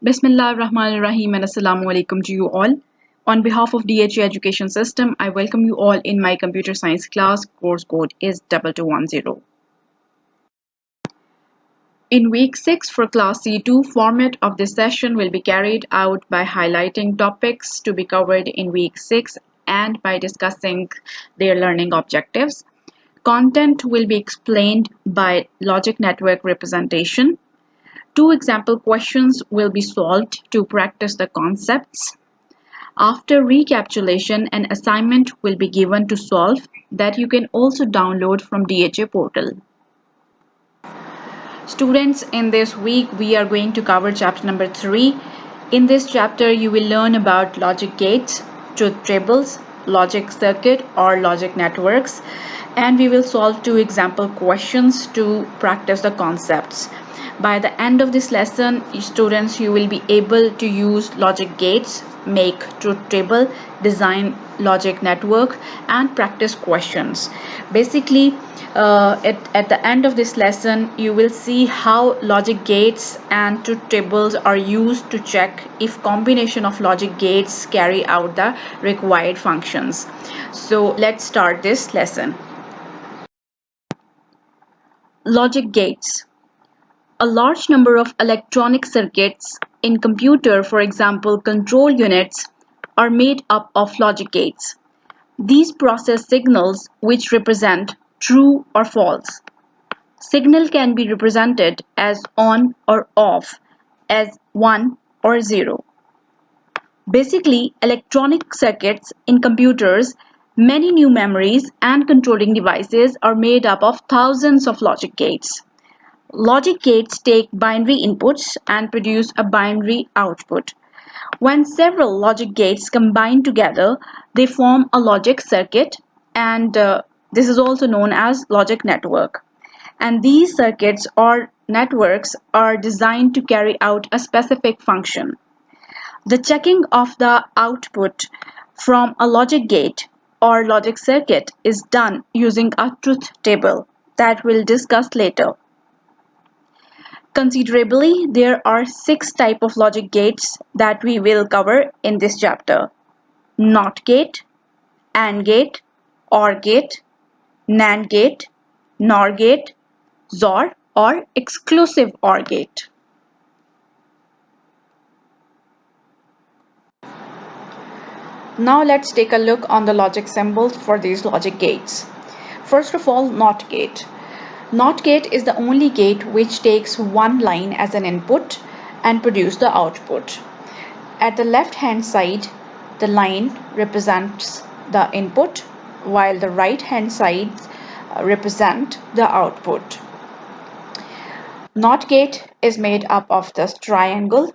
Bismillah ar-Rahman ar-Rahim and Assalamu alaikum to you all. On behalf of DHA Education System, I welcome you all in my computer science class. Course code is 2210. In week 6 for class C2, format of this session will be carried out by highlighting topics to be covered in week 6 and by discussing their learning objectives. Content will be explained by logic network representation. 2 example questions will be solved to practice the concepts. After recapitulation, an assignment will be given to solve that you can also download from DHA portal. Students, in this week we are going to cover chapter number 3. In this chapter you will learn about logic gates, truth tables, logic circuit or logic networks, and we will solve 2 example questions to practice the concepts. By the end of this lesson, students, you will be able to use logic gates, make truth table, design logic network, and practice questions. Basically, at the end of this lesson, you will see how logic gates and truth tables are used to check if combination of logic gates carry out the required functions. So let's start this lesson. Logic gates. A large number of electronic circuits in computer, for example control units, are made up of logic gates. These process signals which represent true or false. Signal can be represented as on or off, as 1 or 0. Basically, electronic circuits in computers, many new memories and controlling devices are made up of thousands of logic gates. Logic gates take binary inputs and produce a binary output. When several logic gates combine together, they form a logic circuit, and this is also known as logic network. And these circuits or networks are designed to carry out a specific function. The checking of the output from a logic gate or logic circuit is done using a truth table that we'll discuss later. Considerably, there are 6 types of logic gates that we will cover in this chapter: NOT gate, AND gate, OR gate, NAND gate, NOR gate, XOR or exclusive OR gate. Now let's take a look on the logic symbols for these logic gates. First of all, NOT gate. NOT gate is the only gate which takes one line as an input and produce the output. At the left hand side, the line represents the input while the right hand side represent the output. NOT gate is made up of this triangle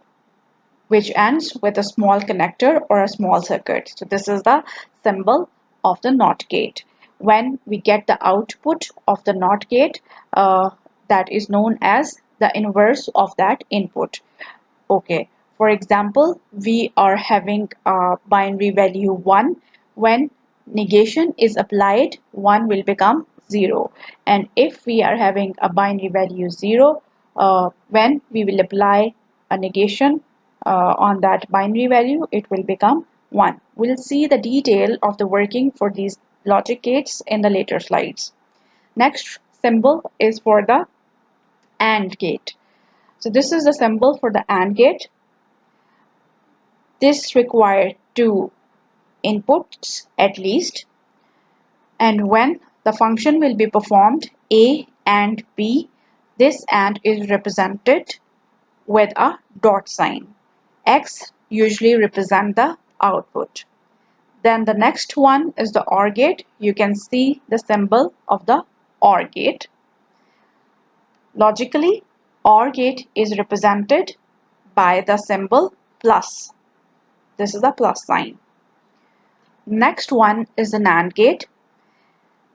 which ends with a small connector or a small circuit. So this is the symbol of the NOT gate. When we get the output of the NOT gate, that is known as the inverse of that input. Okay, for example, we are having a binary value 1. When negation is applied, 1 will become 0. And if we are having a binary value 0, when we will apply a negation on that binary value, it will become 1. We'll see the detail of the working for these logic gates in the later slides. Next symbol is for the AND gate. So this is the symbol for the AND gate. This requires 2 inputs at least, and when the function will be performed A and B, this AND is represented with a dot sign. X usually represent the output. Then the next one is the OR gate. You can see the symbol of the OR gate. Logically, OR gate is represented by the symbol plus. This is the plus sign. Next one is the NAND gate.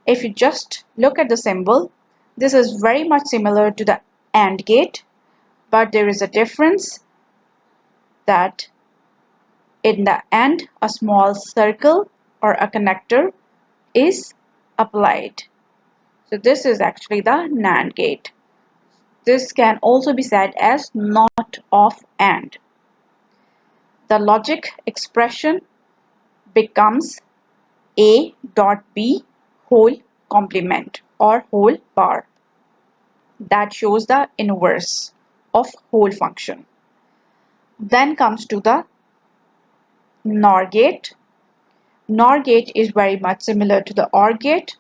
If you just look at the symbol, this is very much similar to the AND gate, but there is a difference that in the end, a small circle or a connector is applied. So this is actually the NAND gate. This can also be said as not of AND. the logic expression becomes A dot B whole complement or whole bar. That shows the inverse of whole function. Then comes to the NOR gate. NOR gate is very much similar to the OR gate,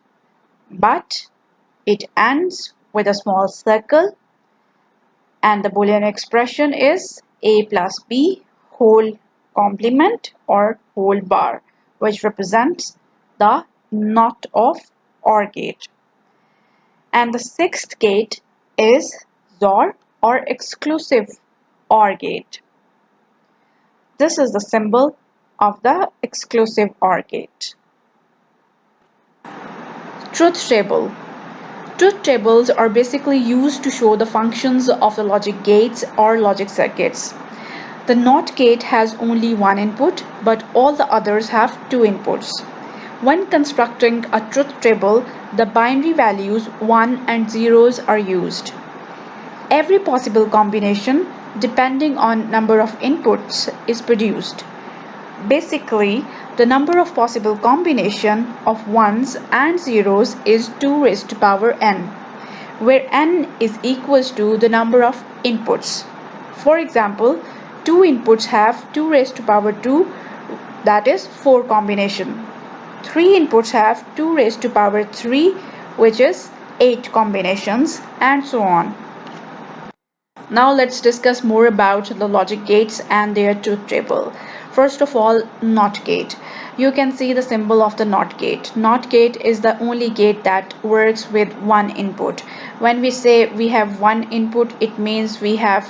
but it ends with a small circle, and the Boolean expression is A plus B whole complement or whole bar, which represents the NOT of OR gate. And the sixth gate is XOR or exclusive OR gate. This is the symbol of the exclusive OR gate. Truth table. Truth tables are basically used to show the functions of the logic gates or logic circuits. The NOT gate has only one input, but all the others have two inputs. When constructing a truth table, the binary values 1 and 0s are used. Every possible combination, depending on number of inputs, is produced. Basically, the number of possible combination of 1s and 0s is 2 raised to power n, where n is equals to the number of inputs. For example, 2 inputs have 2 raised to power 2, that is 4 combination. 3 inputs have 2 raised to power 3, which is 8 combinations, and so on. Now let's discuss more about the logic gates and their truth table. First of all, NOT gate. You can see the symbol of the NOT gate. NOT gate is the only gate that works with one input. When we say we have one input, it means we have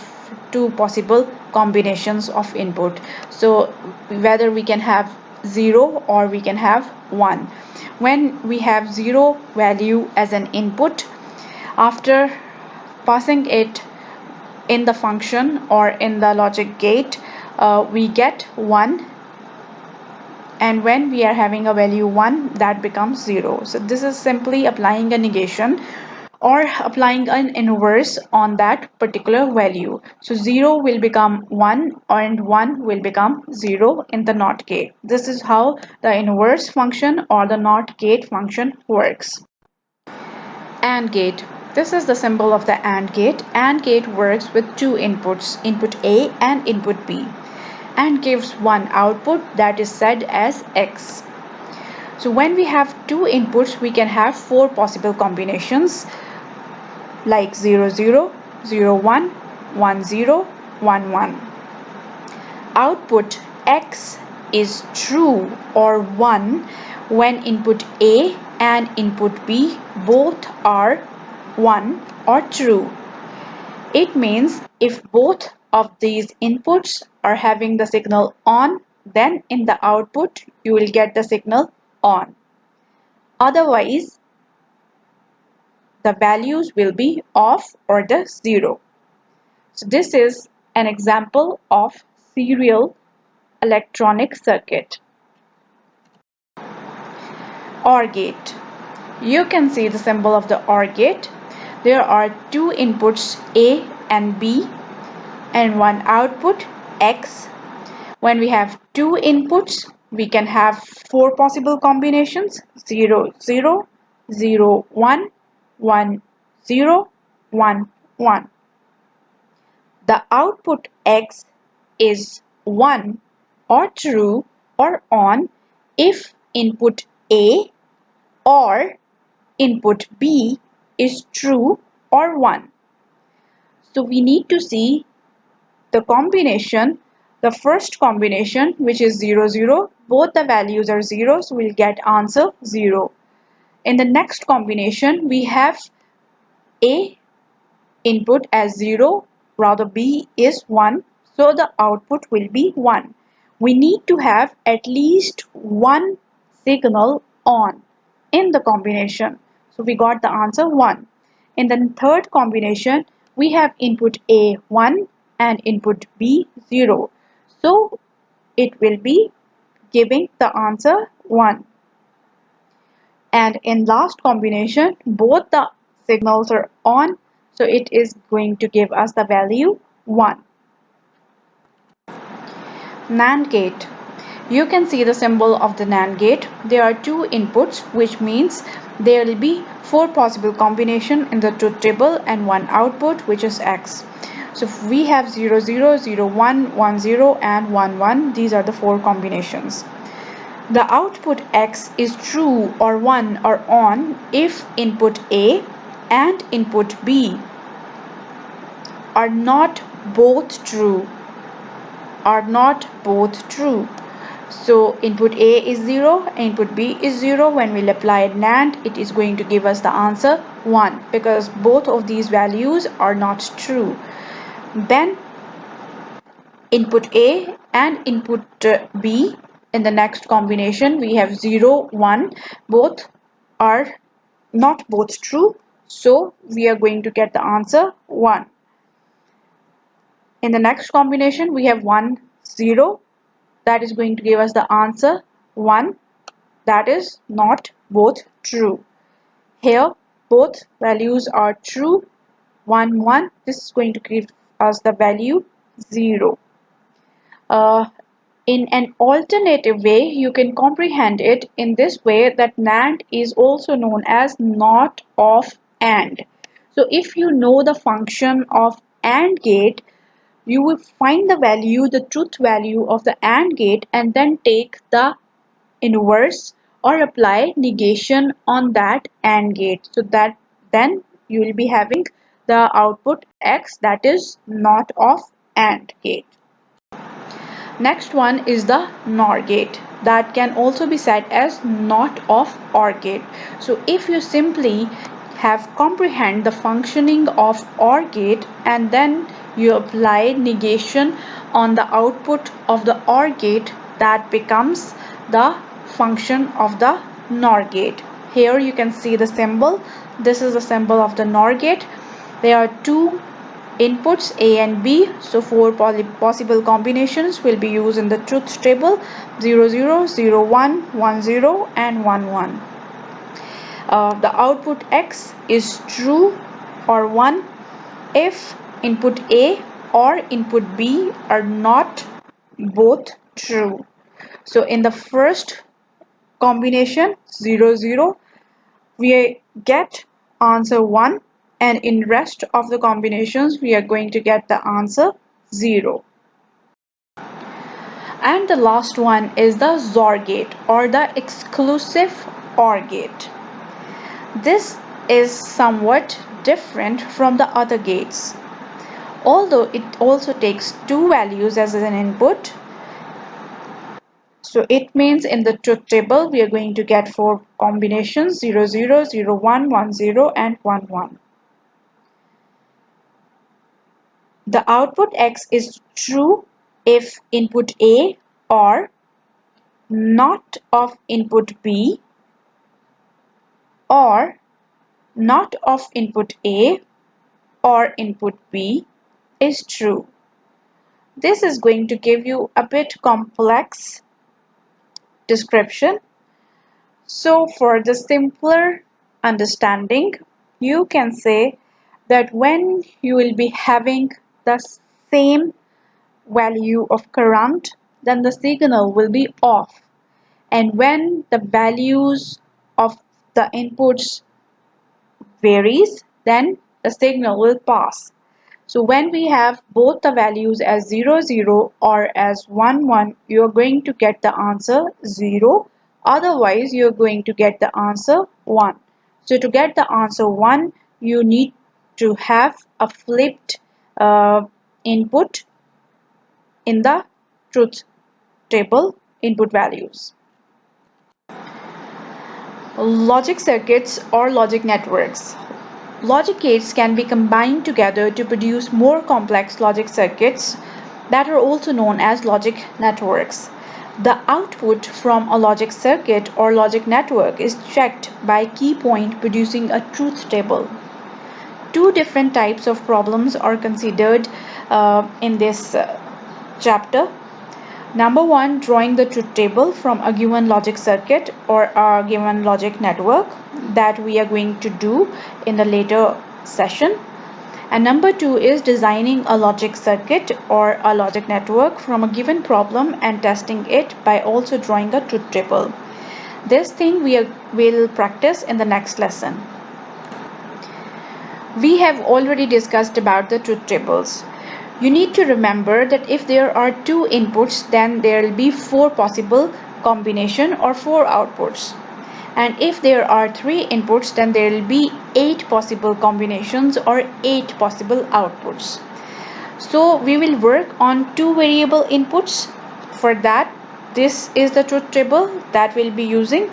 two possible combinations of input. So whether we can have 0 or we can have 1. When we have 0 value as an input, after passing it in the function or in the logic gate, we get 1, and when we are having a value 1, that becomes 0. So this is simply applying a negation or applying an inverse on that particular value. So 0 will become 1 and 1 will become 0 in the NOT gate. This is how the inverse function or the NOT gate function works. AND gate. This is the symbol of the AND gate. AND gate works with two inputs, input A and input B, and gives one output that is said as X. So when we have two inputs, we can have four possible combinations like 0 0, 0 1, 1 0, 1 1. Output X is true or 1 when input A and input B both are 1 or true. It means if both of these inputs are having the signal on, then in the output you will get the signal on. Otherwise, the values will be off or the 0. So this is an example of serial electronic circuit. OR gate. You can see the symbol of the OR gate. There are two inputs A and B and one output X. When we have two inputs, we can have four possible combinations 0 0, 0 1, 1 0, 1 1. The output X is 1 or true or on if input A or input B is true or 1. So we need to see the combination, the first combination, which is 0 0. Both the values are 0, so we'll get answer 0. In the next combination, we have A input as 0, rather B is 1, so the output will be 1. We need to have at least one signal on in the combination. So we got the answer 1. In the third combination, we have input A 1 and input B 0. So it will be giving the answer 1. And in last combination, both the signals are on, so it is going to give us the value 1. NAND gate. You can see the symbol of the NAND gate. There are two inputs, which means there will be four possible combinations in the truth table and one output, which is X. So we have 0, 0, 0, 1, 1, 0 and 1, 1. These are the four combinations. The output X is true or 1 or on if input A and input B are not both true. So input A is 0, input B is 0. When we'll apply NAND, it is going to give us the answer 1 because both of these values are not true. Then input A and input B, in the next combination we have 0, 1. Both are not both true, so we are going to get the answer 1. In the next combination we have 1, 0. That is going to give us the answer 1. That is not both true. Here both values are true. 1, 1. This is going to give us the value 0. In an alternative way, you can comprehend it in this way, that NAND is also known as not of AND. So if you know the function of AND gate, you will find the value, the truth value of the AND gate, and then take the inverse or apply negation on that AND gate. So that then you will be having the output X, that is not of AND gate. Next one is the NOR gate, that can also be said as not of OR gate. So if you simply have comprehend the functioning of OR gate and then you apply negation on the output of the OR gate, that becomes the function of the NOR gate. Here you can see the symbol. This is the symbol of the NOR gate. There are two inputs A and B, so four possible combinations will be used in the truth table: 0, 0, 0, 1, 1, 0 and 1, 1. The output X is true or 1 if input A or input B are not both true. So in the first combination 0, 0, we get answer 1, and in rest of the combinations we are going to get the answer 0. And the last one is the Zuhr gate, or the exclusive OR gate. This is somewhat different from the other gates, although it also takes two values as an input. So it means in the truth table we are going to get four combinations: 0, 0, 0, 1, 1, 0 and 1, 1. The output X is true if input A or not of input B or not of input A or input B is true. This is going to give you a bit complex description. So for the simpler understanding, you can say that when you will be having the same value of current, then the signal will be off, and when the values of the inputs varies, then the signal will pass. So when we have both the values as 0, 0 or as 1, 1, you are going to get the answer 0. Otherwise, you are going to get the answer 1. So to get the answer 1, you need to have a flipped input in the truth table input values. Logic circuits or logic networks. Logic gates can be combined together to produce more complex logic circuits that are also known as logic networks. The output from a logic circuit or logic network is checked by key point producing a truth table. Two different types of problems are considered in this chapter. Number one, drawing the truth table from a given logic circuit or a given logic network, that we are going to do in the later session. And number 2 is designing a logic circuit or a logic network from a given problem and testing it by also drawing a truth table. This thing we will practice in the next lesson. We have already discussed about the truth tables. You need to remember that if there are 2 inputs, then there will be 4 possible combination or 4 outputs. And if there are 3 inputs, then there will be 8 possible combinations or 8 possible outputs. So we will work on 2 variable inputs. For that, this is the truth table that we'll be using.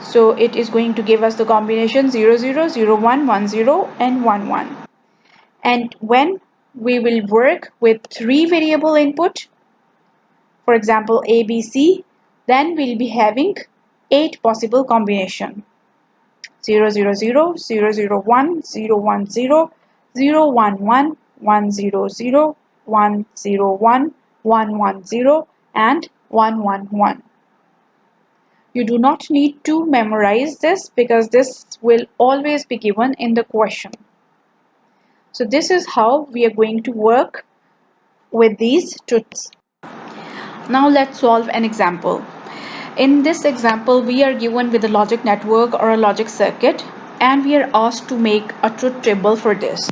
So it is going to give us the combination 0 0 0 1 1 0 and 1 1. And when we will work with 3 variable input, for example A, B, C, then we'll be having 8 possible combination: 0 0 0 0 0 1 0 1 0 0 1 1 1 0 0 1 0 1 1 1 0 and 1 1 1. You do not need to memorize this because this will always be given in the question. So this is how we are going to work with these truths. Now let's solve an example. In this example, we are given with a logic network or a logic circuit, and we are asked to make a truth table for this.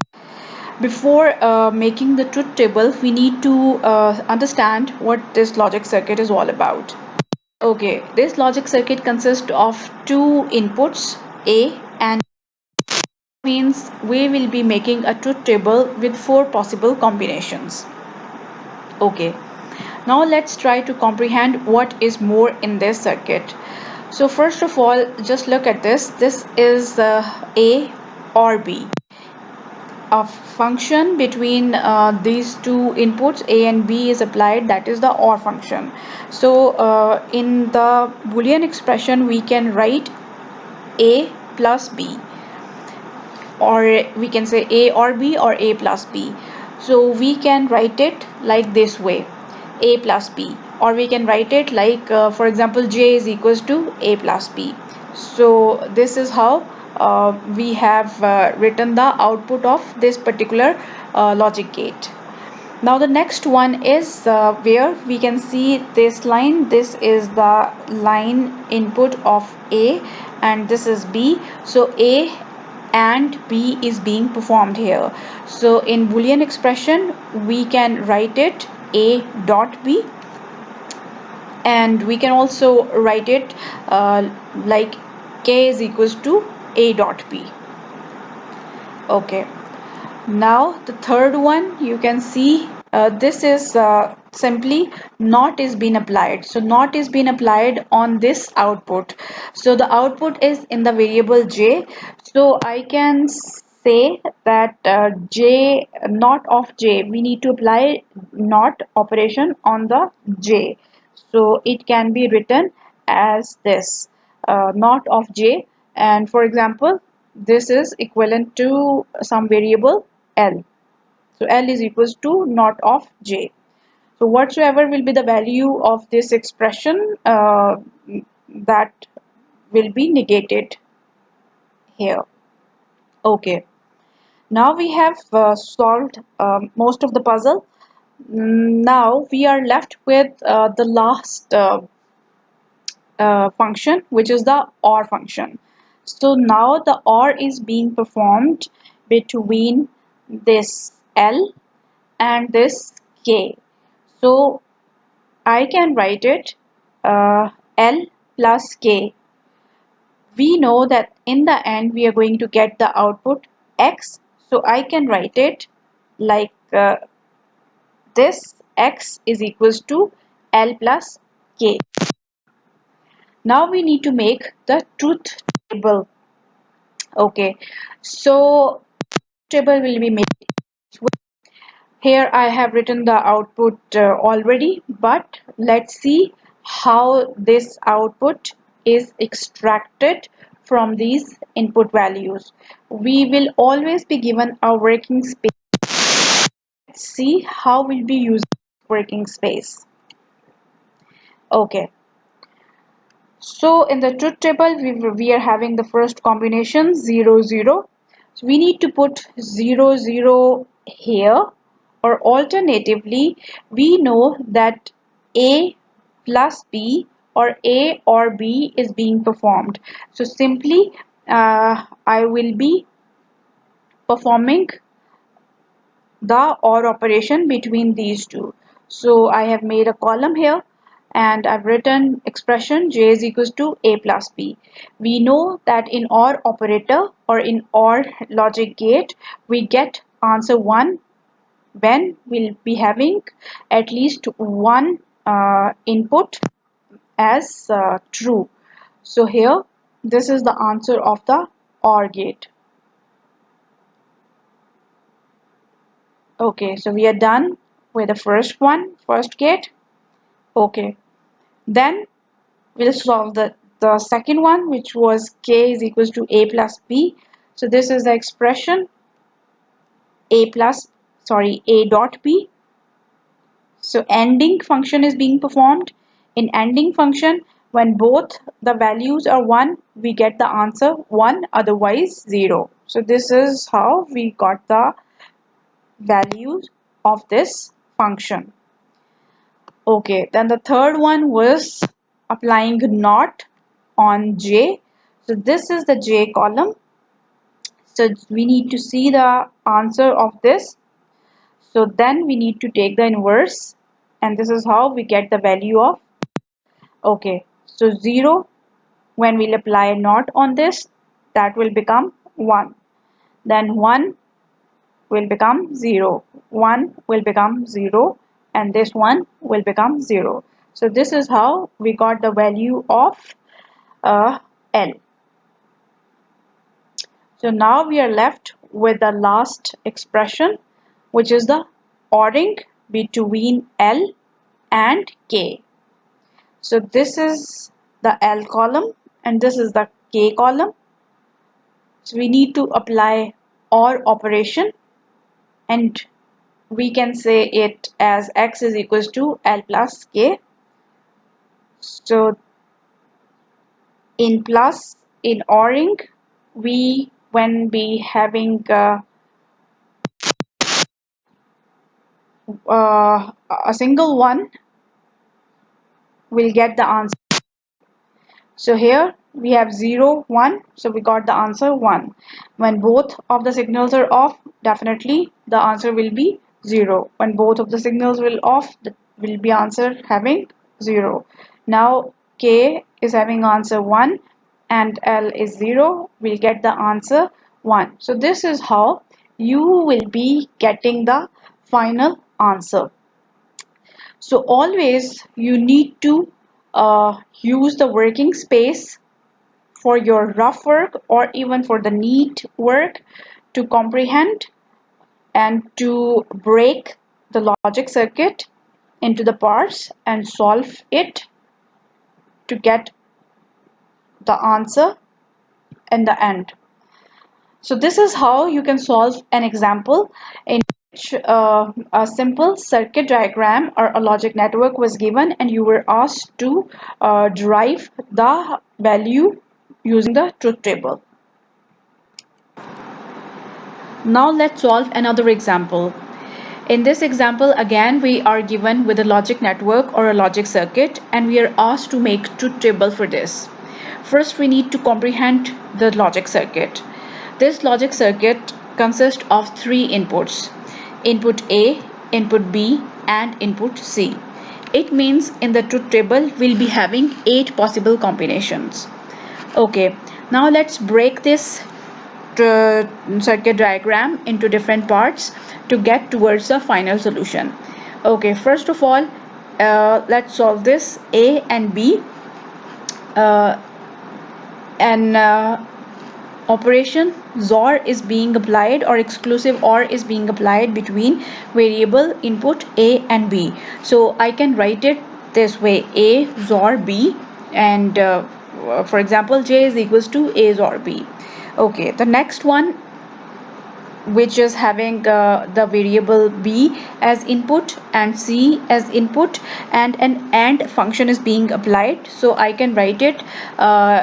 Before making the truth table, we need to understand what this logic circuit is all about. Okay, this logic circuit consists of 2 inputs, A and means we will be making a truth table with 4 possible combinations. Okay, now let's try to comprehend what is more in this circuit. So first of all, just look at this. This is A or B. A function between these 2 inputs A and B is applied, that is the OR function. So in the Boolean expression we can write A plus B, or we can say A or B or A plus B. So we can write it like this way, A plus B, or we can write it like for example J is equals to A plus B. So this is how we have written the output of this particular logic gate. Now the next one is where we can see this line. This is the line input of A and this is B. So A and B is being performed here. So in Boolean expression we can write it A dot B, and we can also write it like K is equals to A dot B. Okay, now the third one, you can see this is simply not is being applied. So not is being applied on this output. So the output is in the variable J. So I can say that J, not of J, we need to apply not operation on the J. So it can be written as this, not of J, and for example this is equivalent to some variable L. So L is equals to not of J. So whatsoever will be the value of this expression, that will be negated here. Okay, now we have solved most of the puzzle. Now we are left with the last function, which is the OR function. So now the OR is being performed between this L and this K. So I can write it L plus K. We know that in the end we are going to get the output X. So I can write it like this, X is equals to L plus K. Now we need to make the truth table. Okay, so table will be made. Here I have written the output already, but let's see how this output is extracted from these input values. We will always be given a working space. Let's see how we'll be using working space. Okay. So in the truth table, we are having the first combination 0 0. So we need to put 0 0 here, or alternatively we know that A plus B or A or B is being performed. So simply I will be performing the OR operation between these two. So I have made a column here and I've written expression J is equals to A plus B. We know that in OR operator or in OR logic gate we get answer 1 when we'll be having at least one input as true. So here this is the answer of the OR gate. Okay, so we are done with the first gate. Okay, then we'll solve the second one, which was k is equals to a plus b. So this is the expression a dot b. So ending function is being performed. In ending function, when both the values are 1, we get the answer 1, otherwise 0. So this is how we got the values of this function. Okay, then the third one was applying not on J. So this is the J column. So we need to see the answer of this. So then we need to take the inverse, and this is how we get the value of. Okay, so 0, when we'll apply not on this, that will become 1. Then 1 will become 0, 1 will become 0, and this one will become 0. So this is how we got the value of L. So now we are left with the last expression, which is the ORing between L and K. So this is the L column and this is the K column. So we need to apply OR operation, and we can say it as x is equals to L plus K. So in ORing, we when we having a single one, we'll get the answer. So here we have 0 1, so we got the answer 1. When both of the signals are off, definitely the answer will be 0. When both of the signals will off, will be answer having 0. Now K is having answer 1 and L is 0, we'll get the answer 1. So this is how you will be getting the final answer. So always you need to use the working space for your rough work or even for the neat work to comprehend and to break the logic circuit into the parts and solve it to get the answer in the end. So this is how you can solve an example in which a simple circuit diagram or a logic network was given and you were asked to derive the value using the truth table. Now let's solve another example. In this example, again we are given with a logic network or a logic circuit and we are asked to make truth table for this. First we need to comprehend the logic circuit. This logic circuit consists of 3 inputs: input A, input B and input C. It means in the truth table we'll be having 8 possible combinations. Okay, now let's break this circuit diagram into different parts to get towards the final solution. Okay, first of all, let's solve this. A and B and operation XOR is being applied, or exclusive OR is being applied between variable input A and B. So I can write it this way: A XOR B, and for example J is equals to A XOR B. Okay, the next one which is having the variable b as input and c as input, and an AND function is being applied. So I can write it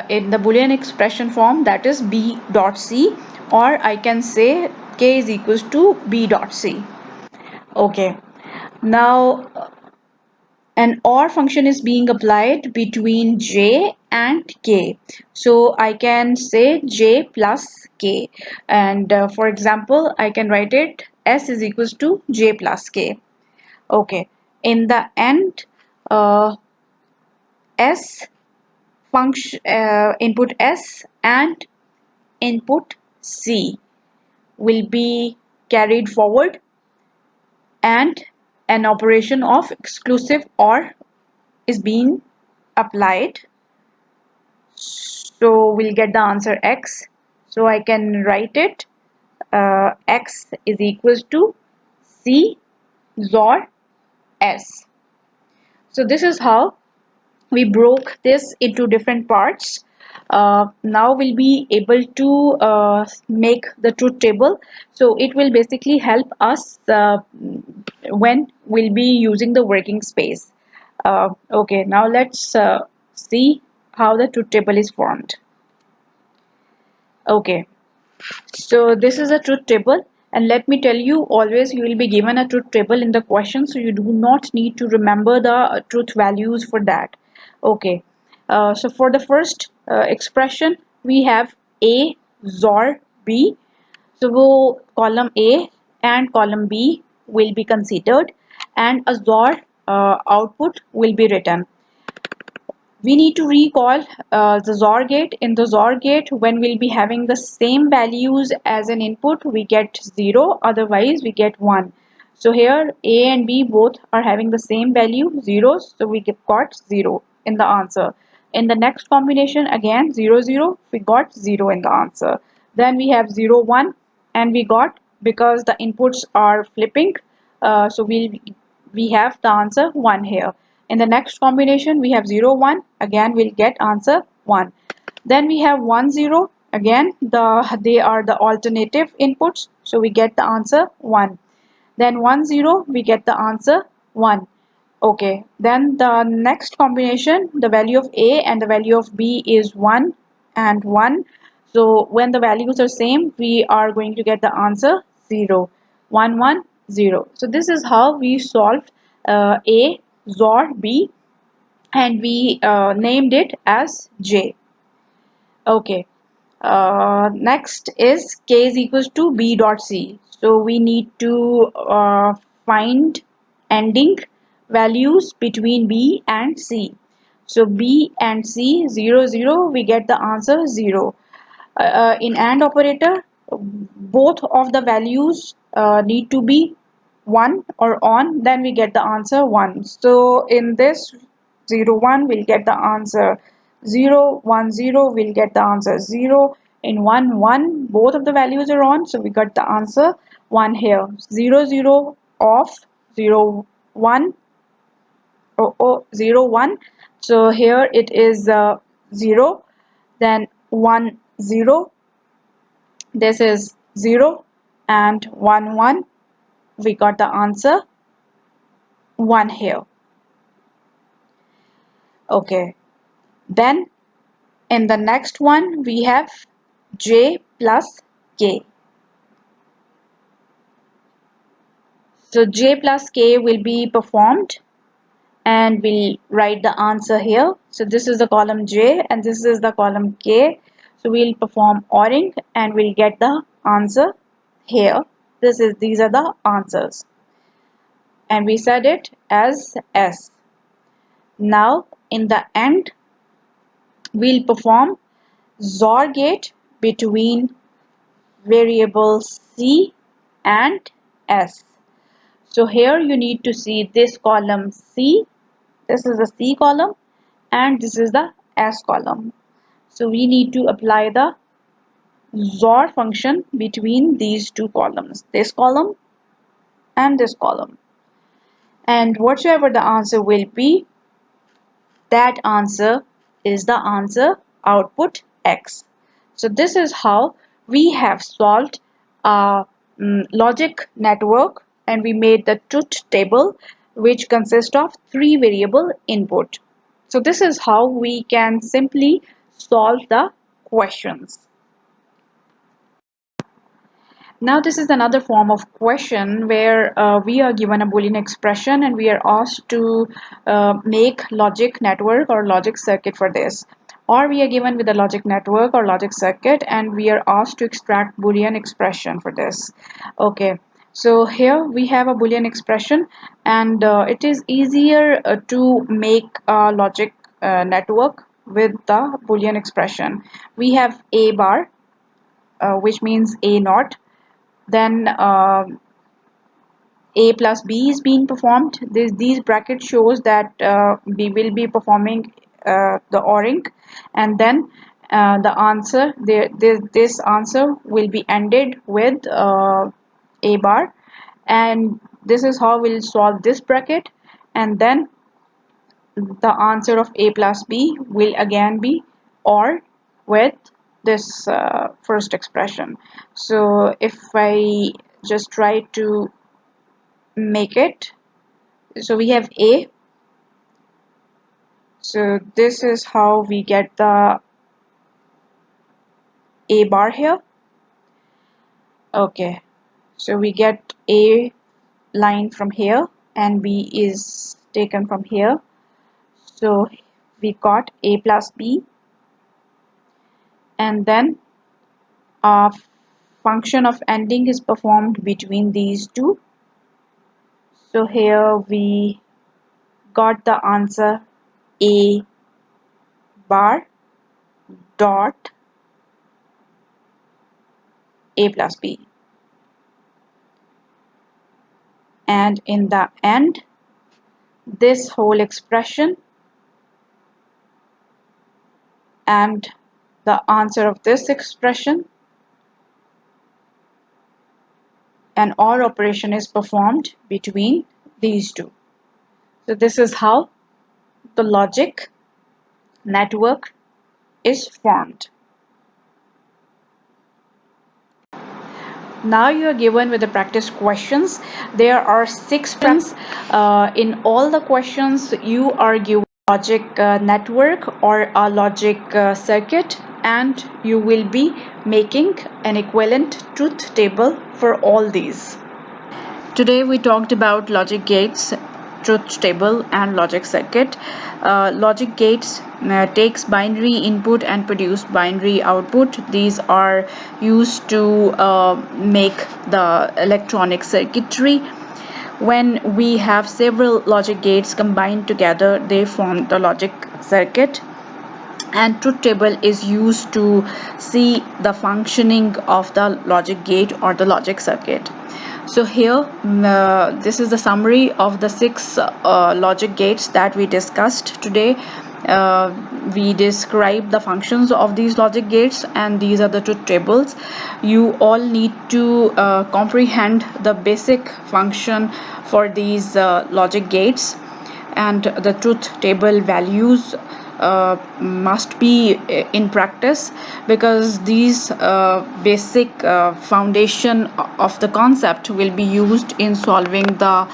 in the Boolean expression form, that is b dot c, or I can say k is equals to b dot c. Okay, now an OR function is being applied between j and k. So I can say j plus k, and for example I can write it s is equals to j plus k. Okay, in the end, s function input s and input c will be carried forward, and an operation of exclusive OR is being applied. So we'll get the answer x. So I can write it x is equals to c XOR s. So this is how we broke this into different parts. Now we'll be able to make the truth table. So it will basically help us when we'll be using the working space. Okay, now let's see how the truth table is formed. Okay, so this is a truth table, and let me tell you, always you will be given a truth table in the question, so you do not need to remember the truth values for that. Okay, so for the first expression we have a XOR b. So column A and column B will be considered, and a XOR output will be written. We need to recall the Zuhr gate. In the Zuhr gate, when we'll be having the same values as an input, we get 0, otherwise we get 1. So here A and B both are having the same value, 0, so we got 0 in the answer. In the next combination, again 0 0, we got 0 in the answer. Then we have 0 1, and we got, because the inputs are flipping, so we have the answer 1 here. In the next combination we have 0 1, again we'll get answer 1. Then we have 1 0, again they are the alternative inputs, so we get the answer 1. Then 1 0, we get the answer 1. Okay, then the next combination, the value of A and the value of B is 1 and 1. So when the values are same, we are going to get the answer 0. 1 1 0. So this is how we solved A XOR B, and we named it as J. Okay, next is K is equals to B dot C. So we need to find ending values between B and C. So B and C 0 0, we get the answer 0. In AND operator, both of the values need to be 1 or on, then we get the answer 1. So in this 0 1, we'll get the answer 0. 1 0, we'll get the answer 0. In 1 1, both of the values are on, so we got the answer 1 here. 0 0 off, 0 1, 0 1, so here it is 0. Then 1 0, this is 0, and 1 1, we got the answer 1 here. Okay, then in the next one we have J plus K. So J plus K will be performed, and we'll write the answer here. So this is the column J and this is the column K. So we'll perform ORing and we'll get the answer here. These are the answers, and we said it as S. Now in the end, we'll perform XOR gate between variables C and S. So here you need to see this column C. This is the C column and this is the S column. So we need to apply the XOR function between these two columns, this column and this column. And whatever the answer will be, that answer is the answer output X. So this is how we have solved a logic network, and we made the truth table, which consists of 3 variable input. So this is how we can simply solve the questions. Now this is another form of question where we are given a Boolean expression and we are asked to make logic network or logic circuit for this. Or we are given with a logic network or logic circuit and we are asked to extract Boolean expression for this. Okay, so here we have a Boolean expression, and it is easier to make a logic network with the Boolean expression. We have A bar, which means A naught. Then A plus B is being performed. These brackets shows that we will be performing the ORing, and then the answer, this answer will be ended with A bar, and this is how we'll solve this bracket, and then the answer of A plus B will again be OR with this first expression. So if I just try to make it, so we have A, so this is how we get the A bar here. Okay, so we get A line from here and B is taken from here, so we got A plus B, and then a function of ending is performed between these two. So here we got the answer A bar dot A plus B, and in the end this whole expression and the answer of this expression and OR operation is performed between these two. So this is how the logic network is formed. Now you are given with the practice questions. There are 6 questions. In all the questions you are given logic network or a logic circuit, and you will be making an equivalent truth table for all these. Today we talked about logic gates, truth table, and logic circuit. Logic gates takes binary input and produce binary output. These are used to make the electronic circuitry. When we have several logic gates combined together, they form the logic circuit, and truth table is used to see the functioning of the logic gate or the logic circuit. So here this is the summary of the 6 logic gates that we discussed today. We describe the functions of these logic gates, and these are the truth tables. You all need to comprehend the basic function for these logic gates, and the truth table values must be in practice, because these basic foundation of the concept will be used in solving the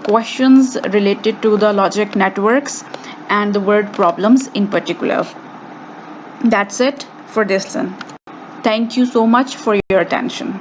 questions related to the logic networks and the word problems in particular. That's it for this lesson. Thank you so much for your attention.